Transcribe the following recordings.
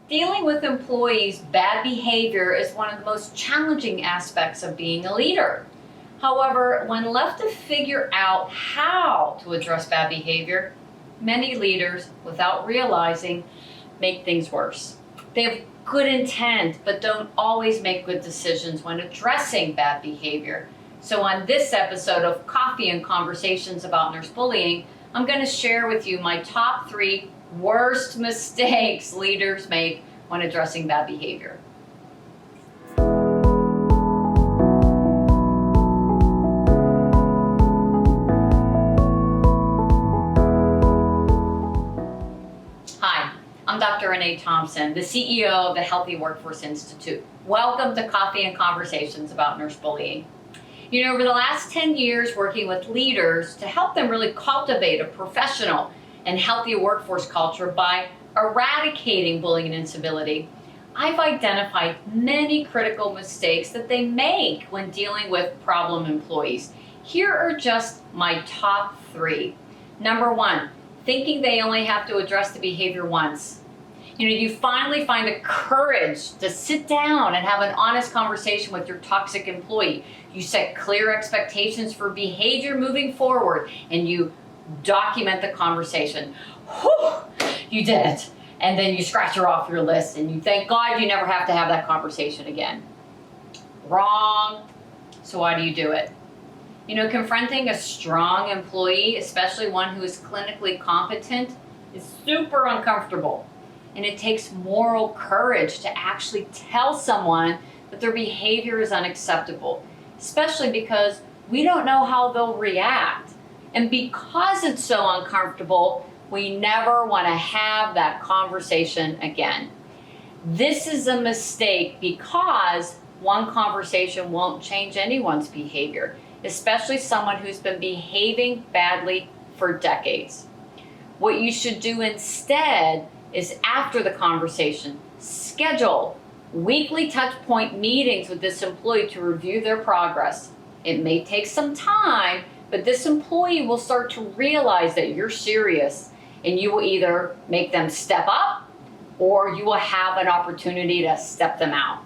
Dealing with employees' bad behavior is one of the most challenging aspects of being a leader. However, when left to figure out how to address bad behavior, many leaders, without realizing, make things worse. They have good intent, but don't always make good decisions when addressing bad behavior. So on this episode of Coffee and Conversations about Nurse Bullying, I'm going to share with you my top 3 worst mistakes leaders make when addressing bad behavior. Hi, I'm Dr. Renee Thompson, the CEO of the Healthy Workforce Institute. Welcome to Coffee and Conversations about Nurse Bullying. You know, over the last 10 years working with leaders to help them really cultivate a professional and healthy workforce culture by eradicating bullying and incivility, I've identified many critical mistakes that they make when dealing with problem employees. Here are just my top 3. Number 1, thinking they only have to address the behavior once. You know, you finally find the courage to sit down and have an honest conversation with your toxic employee. You set clear expectations for behavior moving forward, and you document the conversation. Whew, you did it. And then you scratch her off your list and you thank God you never have to have that conversation again. Wrong. So why do you do it? You know, confronting a strong employee, especially one who is clinically competent, is super uncomfortable. And it takes moral courage to actually tell someone that their behavior is unacceptable, especially because we don't know how they'll react. And because it's so uncomfortable, we never want to have that conversation again. This is a mistake because one conversation won't change anyone's behavior, especially someone who's been behaving badly for decades. What you should do instead is, after the conversation, schedule weekly touch point meetings with this employee to review their progress. It may take some time, but this employee will start to realize that you're serious, and you will either make them step up or you will have an opportunity to step them out.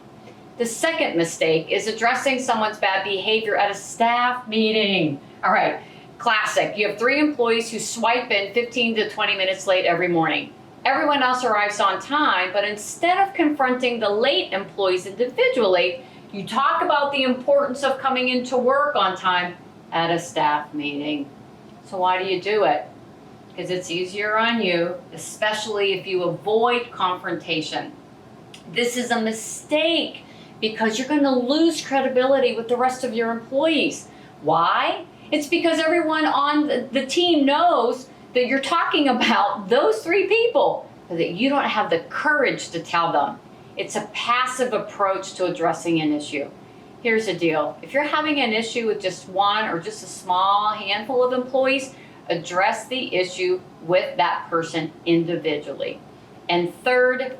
The second mistake is addressing someone's bad behavior at a staff meeting. All right, classic. You have 3 employees who swipe in 15 to 20 minutes late every morning. Everyone else arrives on time, but instead of confronting the late employees individually, you talk about the importance of coming into work on time at a staff meeting. So why do you do it? Because it's easier on you, especially if you avoid confrontation. This is a mistake because you're going to lose credibility with the rest of your employees. Why? It's because everyone on the team knows that you're talking about those 3 people, but that you don't have the courage to tell them. It's a passive approach to addressing an issue. Here's the deal. If you're having an issue with just one or just a small handful of employees, address the issue with that person individually. And third,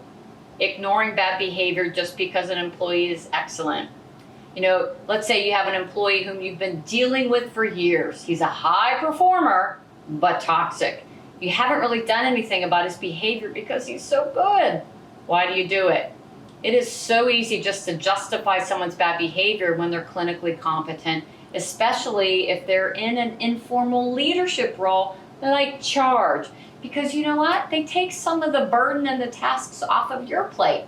ignoring bad behavior just because an employee is excellent. You know, let's say you have an employee whom you've been dealing with for years. He's a high performer, but toxic. You haven't really done anything about his behavior because he's so good. Why do you do it? It is so easy just to justify someone's bad behavior when they're clinically competent, especially if they're in an informal leadership role like charge. Because you know what? They take some of the burden and the tasks off of your plate.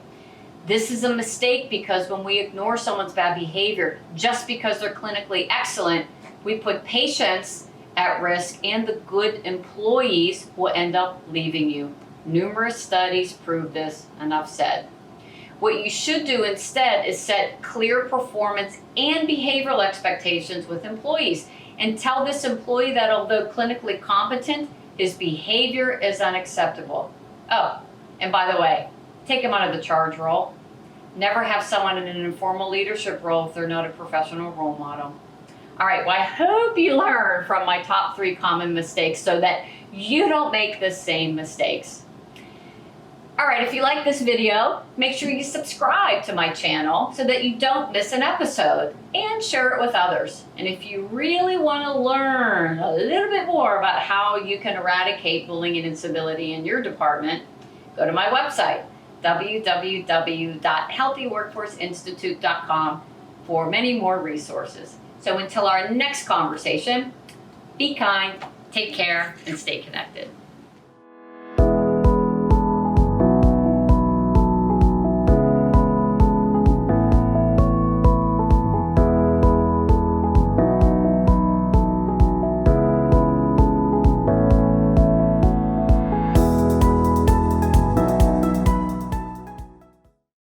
This is a mistake because when we ignore someone's bad behavior just because they're clinically excellent, we put patients at risk and the good employees will end up leaving you. Numerous studies prove this, enough said. What you should do instead is set clear performance and behavioral expectations with employees and tell this employee that although clinically competent, his behavior is unacceptable. Oh, and by the way, take him out of the charge role. Never have someone in an informal leadership role if they're not a professional role model. All right, well, I hope you learn from my top 3 common mistakes so that you don't make the same mistakes. All right, if you like this video, make sure you subscribe to my channel so that you don't miss an episode, and share it with others. And if you really want to learn a little bit more about how you can eradicate bullying and incivility in your department, go to my website, www.healthyworkforceinstitute.com for many more resources. So until our next conversation, be kind, take care, and stay connected.